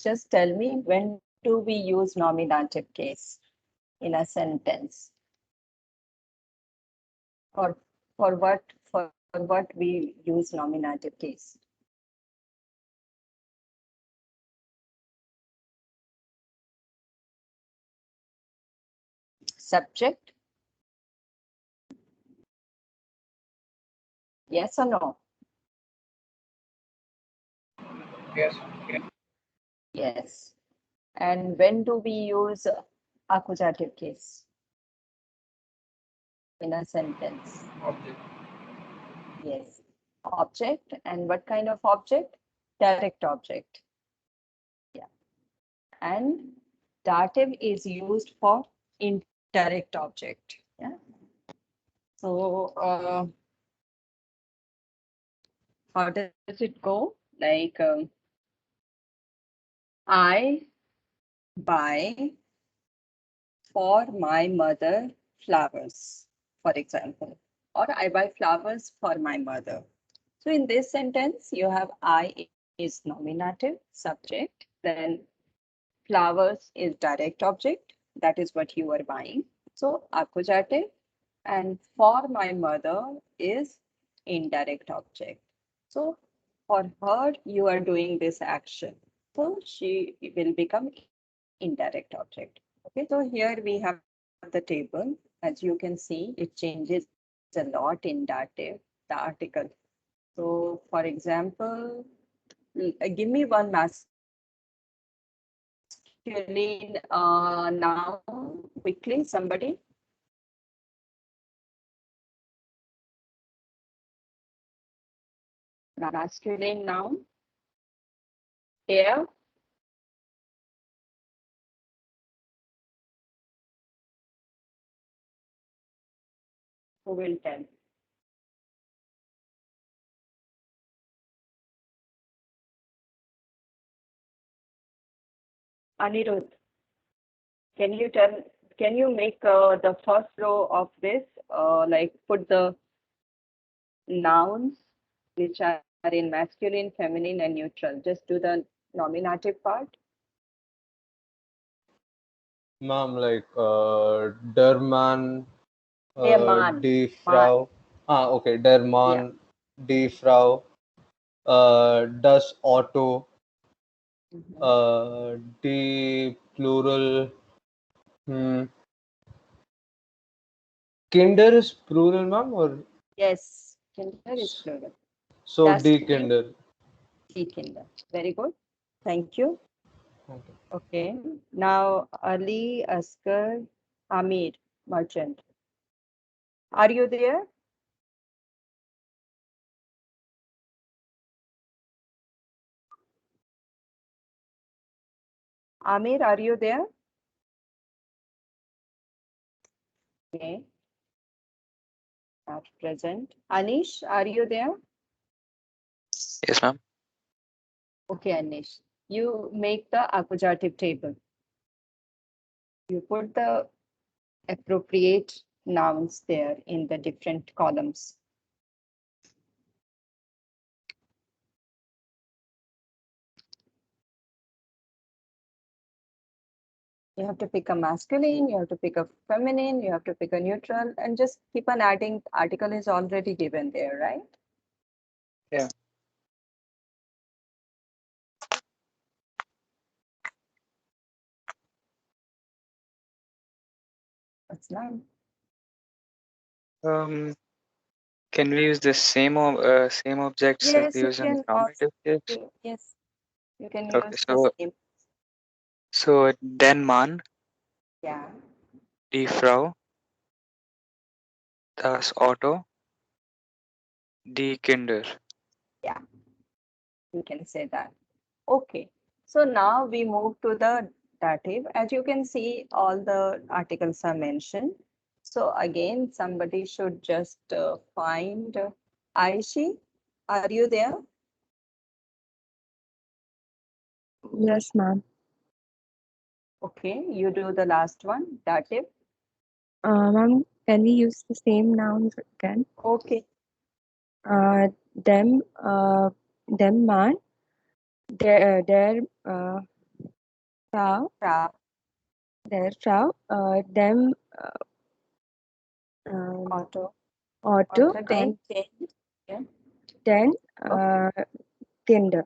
just tell me, when do we use nominative case in a sentence? Or for what we use nominative case? Subject? Yes or no? Yes. Yes. And when do we use accusative case in a sentence? Object. Yes. Object. And what kind of object? Direct object. Yeah. And dative is used for indirect object. Yeah. So how does it go? Like I buy for my mother flowers, for example, or I buy flowers for my mother. So in this sentence, you have I is nominative subject, then flowers is direct object. That is what you are buying. So accusative, and for my mother is indirect object. So for her, you are doing this action. So she will become indirect object. Okay, so here we have the table. As you can see, it changes a lot in dative, the article. So for example, give me one masculine noun quickly, somebody. Masculine noun. Here. Who will tell? Anirudh, can you tell? Can you make the first row of this? Like put the nouns which are in masculine, feminine, and neutral. Just do the nominative part. Ma'am, like der Mann, Der Mann. die Man. Frau. Okay, der Mann, Yeah. die Frau, das Auto, die Plural. Hmm. Kinder is plural, ma'am, or Yes, Kinder is plural. so Das die Kind, Kinder. die Kinder. Very good. Thank you. Okay. Okay. Now, Ali, Askar, Amir, Merchant. Are you there? Amir, are you there? Okay. Not present. Anish, are you there? Yes, ma'am. Okay, Anish. You make the accusative table. You put the appropriate nouns there in the different columns. You have to pick a masculine, you have to pick a feminine, you have to pick a neutral, and just keep on adding. Article is already given there, right? Yeah. What's that? Can we use the same same objects that Yes, we you use in can nominative case? yes, you can Okay, use the same. so den Mann, Yeah, die Frau, das Auto, die Kinder. yeah, you can say that. Okay, so now we move to the dative. As you can see, all the articles are mentioned. So again, somebody should just find Aishi. Are you there? Yes, ma'am. Okay, you do the last one, dative. Ma'am, can we use the same nouns again? Okay, Them, them man, their, Frau, Frau, der Frau, dem um, Otto, Otto, Otto, and den Kind. Yeah. then Kinder.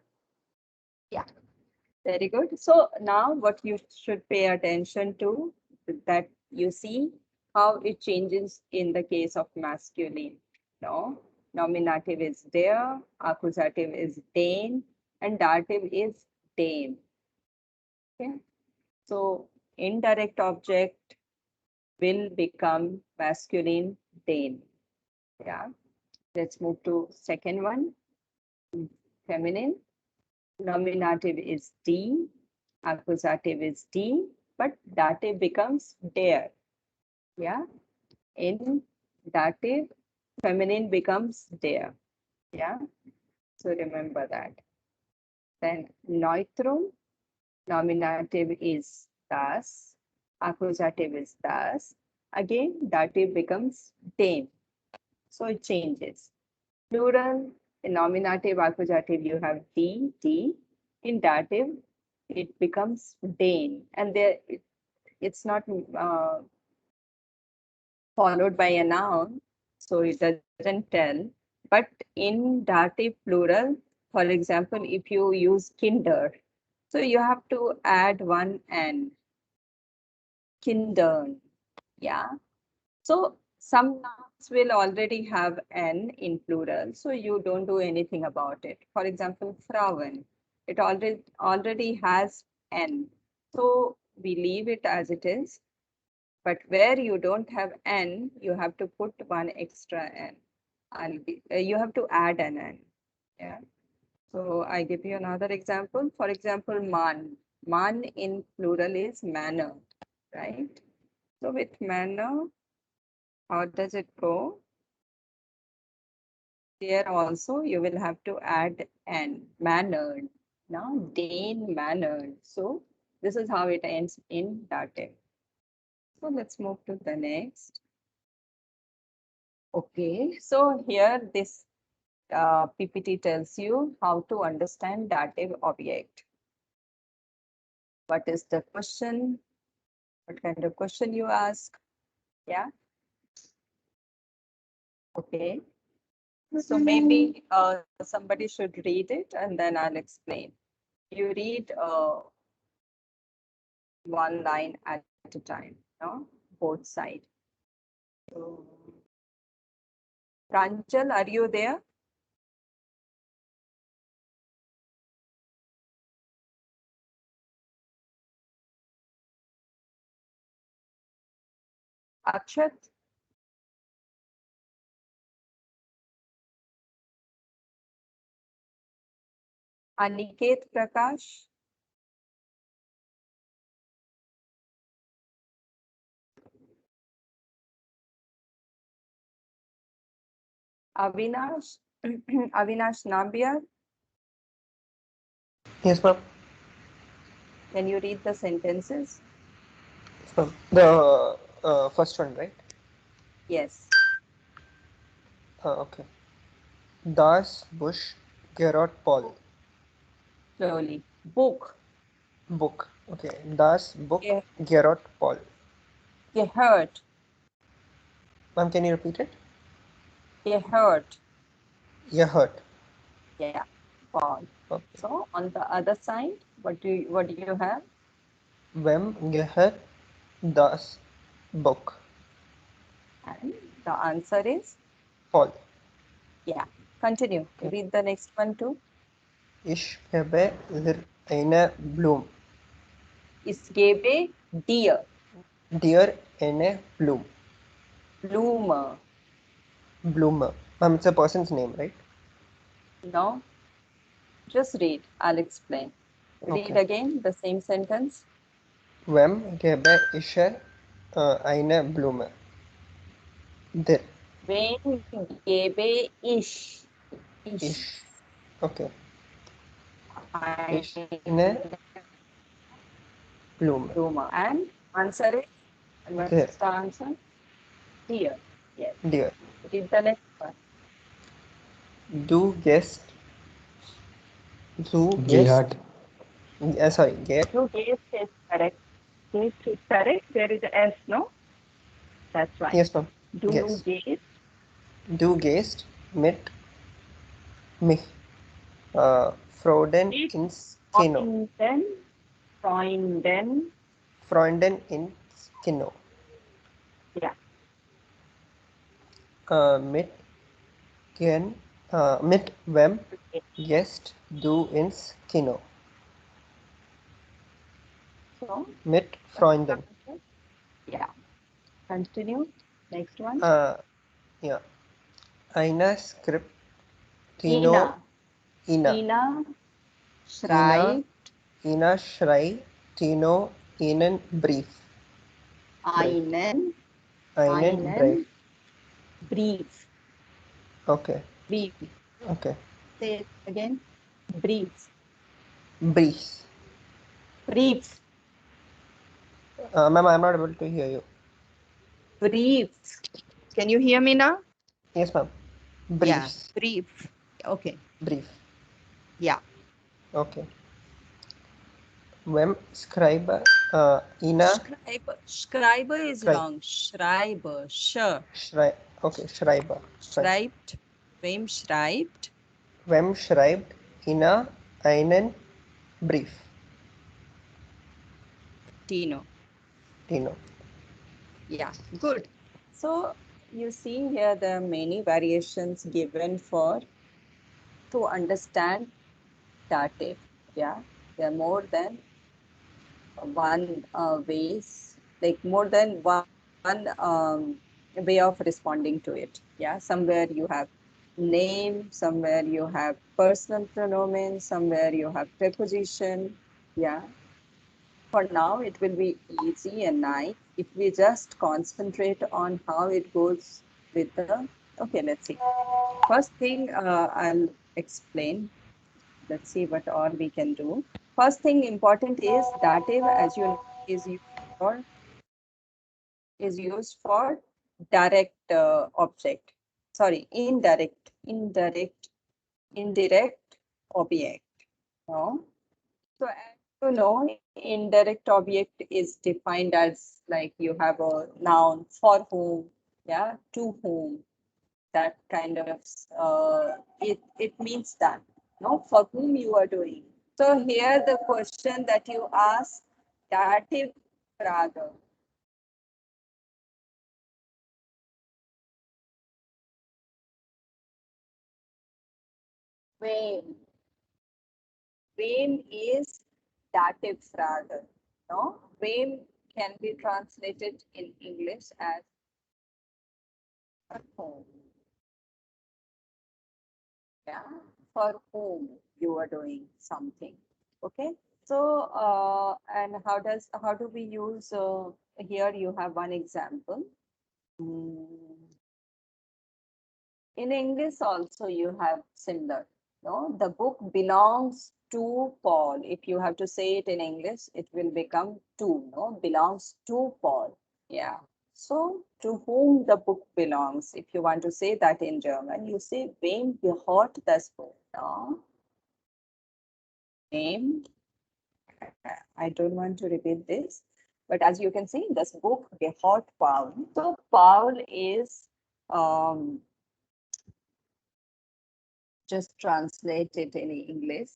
Very good. So now what you should pay attention to that you see how it changes in the case of masculine. No, nominative is der, accusative is den, and dative is dame. Okay. So indirect object will become masculine den. Yeah. Let's move to second one. Feminine. Nominative is D, accusative is D, but dative becomes der. Yeah. In dative, feminine becomes der. Yeah. So remember that. Then neutrum, nominative is das, accusative is das. Again, dative becomes den. So it changes. Plural, in nominative, accusative, you have D, D. In dative, it becomes den, and there it's not followed by a noun, so it doesn't tell. But in dative plural, for example, if you use kinder, so you have to add one n, kindern, yeah. So some nouns will already have n in plural, so you don't do anything about it. For example, Frauen, it already has n, so we leave it as it is. But where you don't have n, you have to put one extra n. You have to add an n. Yeah. So I give you another example. For example, man. Man in plural is manner, right? So with manner, how does it go? Here also you will have to add n, mannered. Now, Dane mannered. So this is how it ends in dative. So let's move to the next. Okay, so here this PPT tells you how to understand dative object. What is the question? What kind of question you ask? Yeah. Okay. So maybe somebody should read it and then I'll explain. You read one line at a time, no? Both sides. So, Pranchal, are you there? Akshat? Aniket Prakash? Avinash? Avinash Nambiar? Yes, ma'am. Can you read the sentences? Yes, ma'am. The first one, right? Yes. Okay. Das Bush Gerard Paul. Slowly. Book. Book. Okay. Das Book Ge- Gerard Paul. Gehört. Ma'am, can you repeat it? Gehört. Gehört. Yeah. Paul. Okay. So on the other side, what do you have? Wem gehört das Buch? And the answer is Paul. yeah. Continue. Okay. Read the next one too. Ich gebe dir eine Blume. Ich gebe dir Dir eine Blume. Blume. Blume. Ma'am, it's a person's name, right? No. Just read. I'll explain. Read Okay. again the same sentence. Wem gebe ich eine Blume? Dir. Wen gebe ich? Ich. Okay. Ich Eine eine Blume. Blume. And answer is, and what Dir. is the answer? Dear. Yes. Dir. Read the next one. Du gehst. Du gehst. Gerhard. Sorry, gehst. Du gehst jetzt. Correct. Correct. There is a S, no? That's right. Yes, ma'am. Do Yes. gaze. Du gehst mit mich. Freuden Mit ins Kino. Freunden. Freunden ins Kino. Yeah. Mit mit wem gehst du ins Kino? So, Mit Freunden. yeah. Continue. Next one. Yeah. Eine Skript Tino Ina. Ina schreibt Ina schrei Tino einen Brief. einen Einen Brief. Okay. Brief. Okay. Say it again. Brief. Brief. Brief. Ma'am, I'm not able to hear you. Brief. Can you hear me now? Yes, ma'am. Yeah. Briefs. Brief. Okay. Brief. Yeah. Okay. Wem Schreiber Ina Schreiber is Schrei- wrong. Schreiber. Schrei Okay, Schreiber. Fine. Schreibt. Wem schreibt? Wem schreibt Ina einen Brief? Tino. Tino. Yeah, good. So you see here there are many variations given for to understand dative. Yeah, there are more than one ways, like more than one way of responding to it. Yeah, somewhere you have name, somewhere you have personal pronoun, somewhere you have preposition. Yeah. For now, it will be easy and nice if we just concentrate on how it goes with the, okay, let's see. First thing I'll explain. Let's see what all we can do. First thing important is dative, as you know, is used for direct object. Sorry, indirect object. No? So as you know, indirect object is defined as like you have a noun for whom, yeah, to whom, that kind of, it means that, no, for whom you are doing. So here the question that you ask, dative Frage. Wem. Wem is dative Frage. No, wem can be translated in English as for whom. Yeah, for whom you are doing something. Okay. So, and how do we use, here you have one example. In English also you have similar, no? The book belongs to Paul. If you have to say it in English, it will become to, no? Belongs to Paul. Yeah. So, to whom the book belongs. If you want to say that in German, you say, wem gehört das Buch? No? Wem, I don't want to repeat this, but as you can see, this book gehört Paul. So, Paul is just translated in English,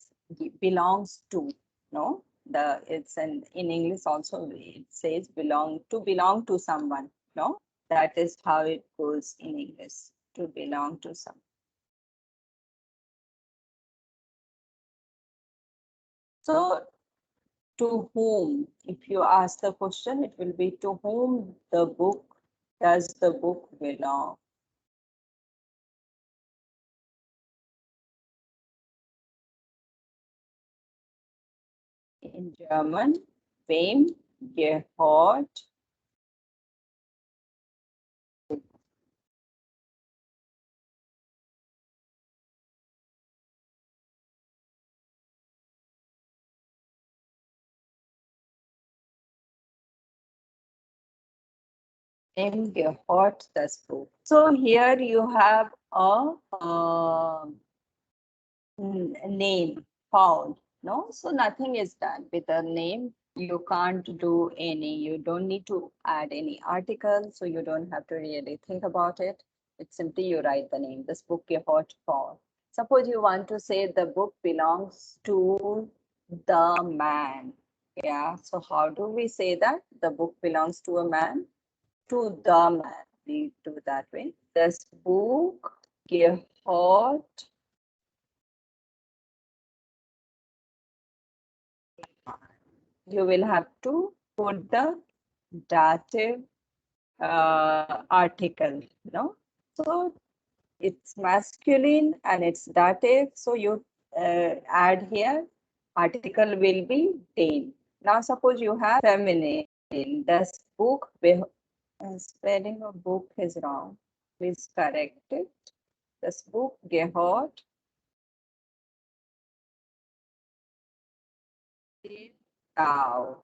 belongs to, no? It's in English also, it says belong to someone, no? That is how it goes in English, to belong to someone. So, to whom, if you ask the question, it will be to whom does the book belong? In German, wem gehört wem gehört das Buch? So here you have a name found, no? So nothing is done with a name. You can't do any, you don't need to add any article, so you don't have to really think about it. It's simply you write the name, this book gehört for. Suppose you want to say the book belongs to the man. Yeah, so how do we say that? The book belongs to a man? To the man. We do that way. Das Buch gehört you will have to put the dative article, no? So it's masculine and it's dative. So you add here, article will be den. Now suppose you have feminine. Das Buch, spelling of book is wrong. Please correct it. Das Buch gehört Frau.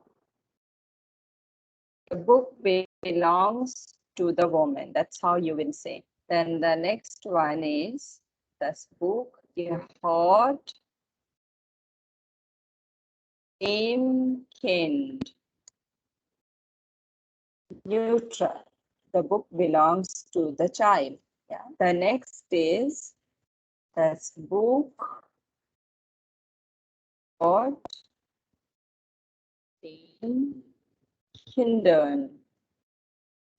The book belongs to the woman. That's how you will say. Then the next one is das Buch gehört dem Kind. Neutral. The book belongs to the child. Yeah. The next is das Buch gehört den Kindern.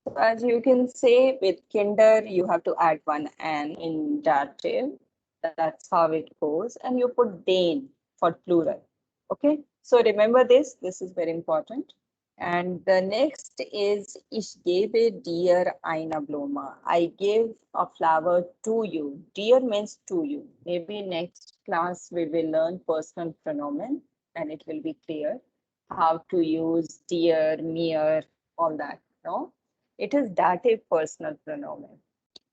So as you can say, with kinder, you have to add one n in dative. That's how it goes. And you put den for plural. Okay. So remember this. This is very important. And the next is Ich gebe dir eine Blume. I give a flower to you. Dear means to you. Maybe next class we will learn personal pronoun and it will be clear how to use dear, mere, all that. No? It is dative personal pronoun.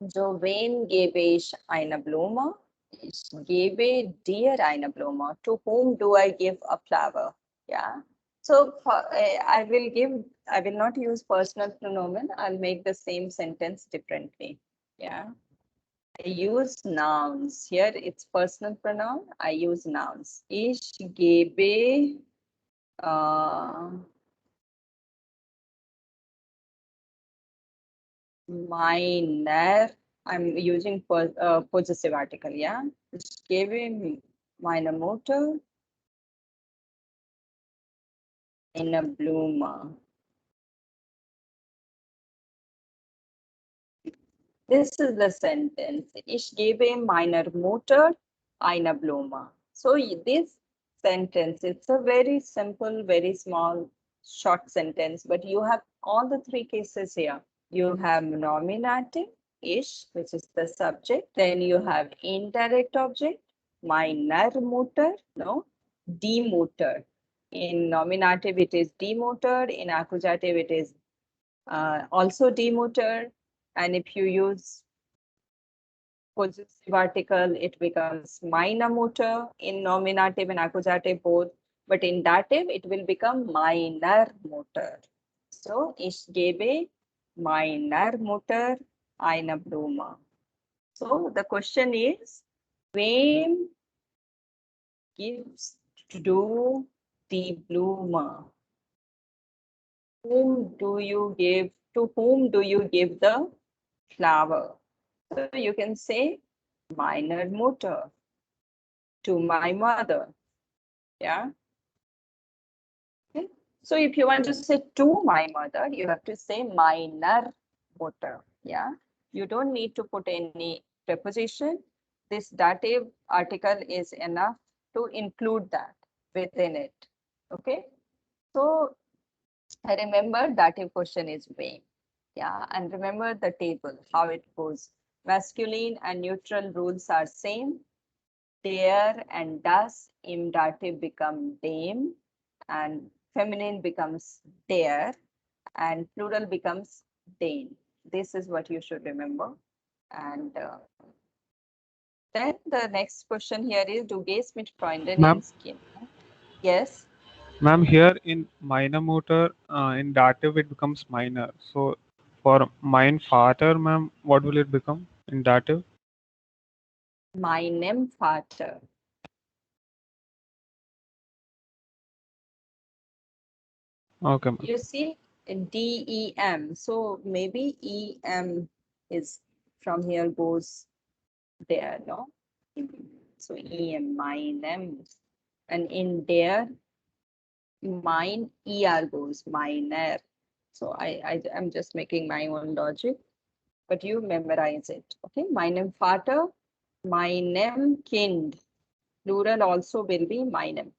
So wen gebe ich eine Blume? Ich gebe dir eine Blume. To whom do I give a flower? Yeah. So I will not use personal pronoun. I'll make the same sentence differently. Yeah. I use nouns. Here it's personal pronoun. I use nouns. Ich gebe meiner, I'm using possessive article, yeah. Ich gebe meiner Mutter eine Blume. This is the sentence. Ich gebe meiner Mutter eine Blume. So this sentence, it's a very simple, very small, short sentence, but you have all the three cases here. You have nominative, ich, which is the subject. Then you have indirect object, meiner Mutter, no, die Mutter. In nominative, it is die Mutter. In accusative, it is also die Mutter. And if you use possessive article, it becomes meine Mutter. In nominative and accusative both. But in dative, it will become meiner Mutter. So, ich gebe meiner Mutter eine Blume. So, the question is, wem gibst du die Blume? Whom do you give, to whom do you give the flower? So you can say meiner Mutter, to my mother. Yeah. Okay. So if you want to say to my mother, you have to say meiner Mutter. Yeah. You don't need to put any preposition. This dative article is enough to include that within it. Okay. So I remember dative question is wem. Yeah. And remember the table, how it goes. Masculine and neutral rules are same. Der and das im dative become dem, and feminine becomes der, and plural becomes den. This is what you should remember. And then the next question here is, du gehst mit Freunden Ma'am? ins Kino? Yes. Ma'am, here in minor motor, in dative it becomes minor. So for mein Vater, ma'am, what will it become in dative? Meinem Vater. Okay, ma'am. You see DEM. So maybe EM is from here goes there, no? So EM, mine, M. And in there, mine, ER goes, minor. So I'm just making my own logic, but you memorize it. Okay, meinem Vater, meinem Kind. Plural also will be meinem.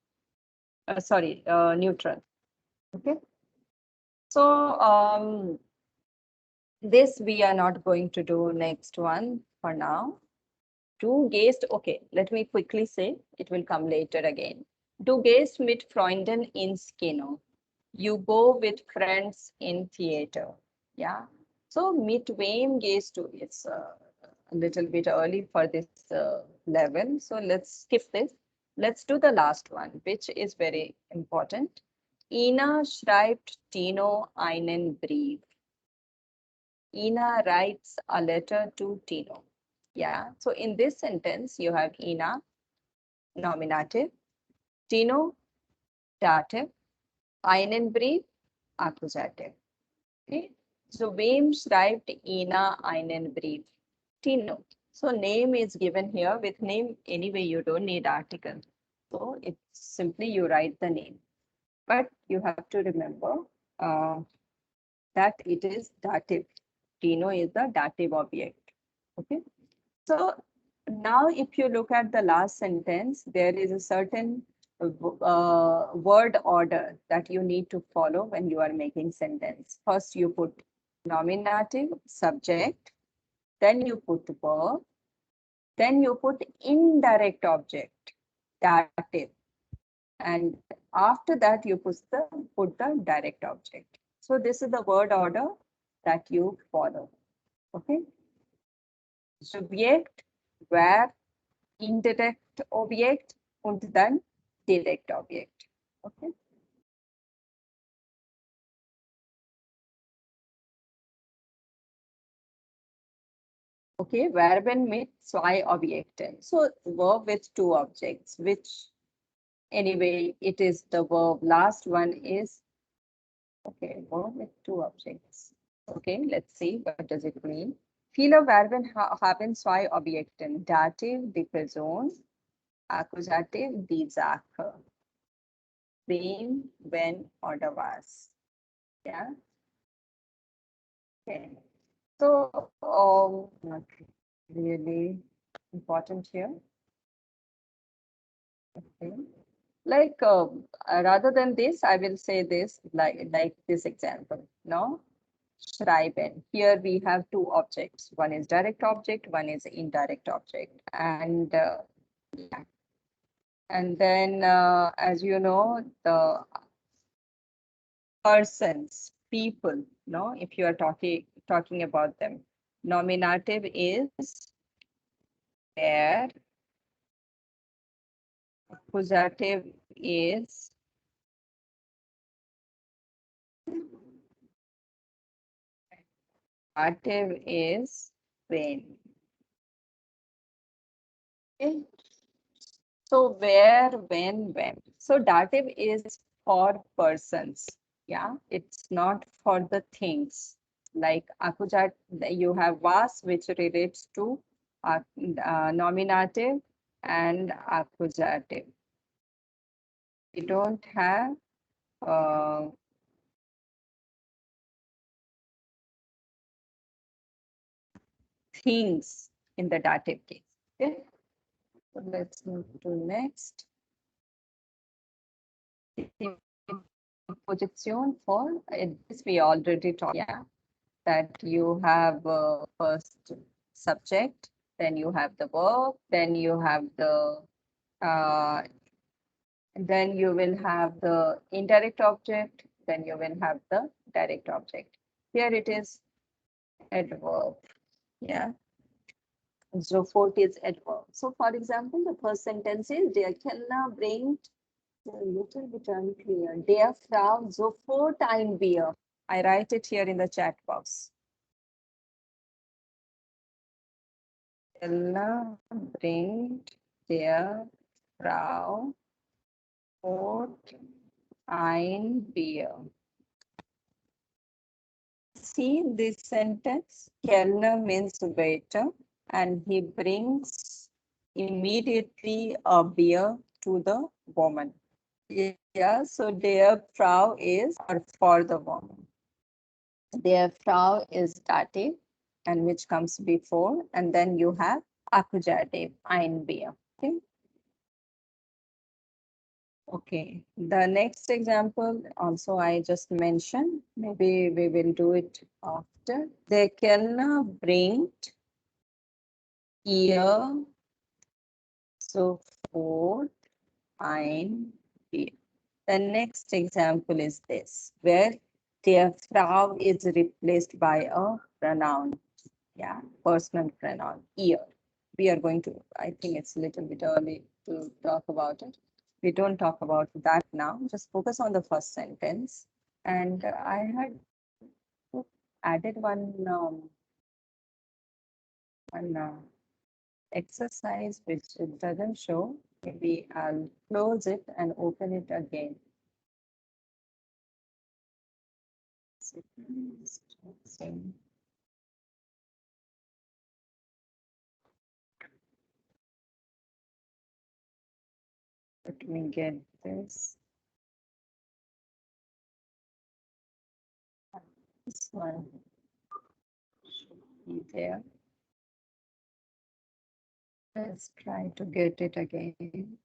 Sorry, neutral. Okay. So this we are not going to do next one for now. Du gehst, okay, let me quickly say, it will come later again. Du gehst mit Freunden ins Kino. You go with friends in theater. Yeah. So mit wem gehst du? It's a little bit early for this level. So let's skip this. Let's do the last one, which is very important. Ina schreibt Tino einen Brief. Ina writes a letter to Tino. Yeah. So in this sentence, you have Ina, nominative, Tino, dative, einen Brief, accusative. Okay. So wem schreibt Ina einen Brief? Tino. So name is given here. With name, anyway, you don't need article. So it's simply you write the name. But you have to remember that it is dative. Tino is the dative object. Okay. So now if you look at the last sentence, there is a certain word order that you need to follow when you are making sentence. First you put nominative, subject, then you put verb, then you put indirect object, dative, and after that you put the direct object. So this is the word order that you follow. Okay. Subject, verb, indirect Objekt und dann direct Objekt. Okay. Okay, Verben mit zwei Objekten. So verb with two objects, which anyway, it is the verb. Last one is, okay, verb with two objects. Okay, let's see, what does it mean? Viele Verben haben zwei Objekten. Dativ, die Person. Akkusativ, die Sache. Wem, when, oder was. Yeah. Okay. So, not really important here. Okay. Like, rather than this, I will say this, like this example, no? Schreiben. Here we have two objects. One is direct object, one is indirect object. And yeah. And then, as you know, the persons, people, no? If you are talking about them. Nominative is where, accusative is dative is when. Okay. So where, when. So dative is for persons. Yeah, it's not for the things. Like accusat, you have was, which relates to nominative and accusative. We don't have things in the dative case. Okay. So let's move to next. Projection for this we already talked. Yeah, that you have first subject, then you have the verb, then you have the then you will have the indirect object, then you will have the direct object. Here it is adverb. Yeah. Sofort is adverb. So for example, the first sentence is der Kellner bringt a little bit unclear. Der Frau sofort ein Bier. I write it here in the chat box. Kellner bringt der Frau sofort ein Bier. see this sentence, Kellner means waiter, and he brings immediately a beer to the woman. Yeah, so der Frau is or for the woman. Der Frau is dative, and which comes before, and then you have accusative, ein Bier. Okay. Okay, the next example also I just mentioned, maybe we will do it after. Der Kellner bringt ihr sofort ein Bier. The next example is this, where der Frau is replaced by a pronoun, yeah, personal pronoun, ihr. We are going to, I think it's a little bit early to talk about it. We don't talk about that now, just focus on the first sentence. And I had added one exercise which it doesn't show. Maybe I'll close it and open it again. Same. Let me get this. This one should be there. Let's try to get it again.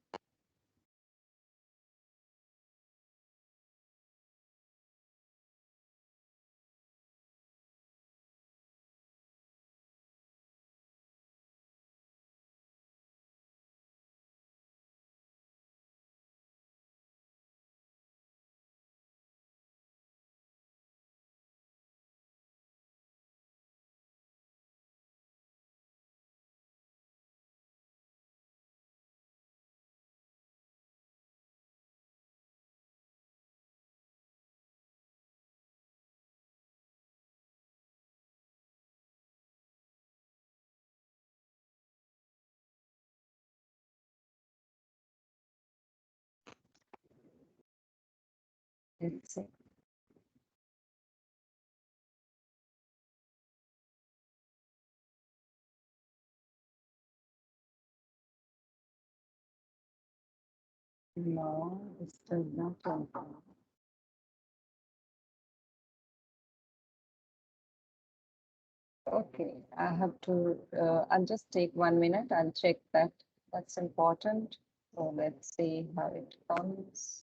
Let's see. No, it's still not open. Okay, I have to, I'll just take 1 minute. I'll check that. That's important. So let's see how it comes.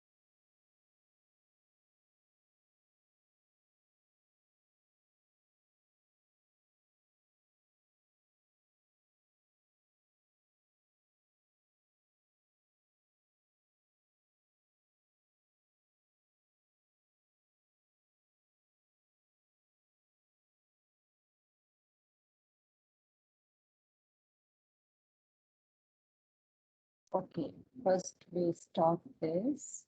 Okay, first we stop this.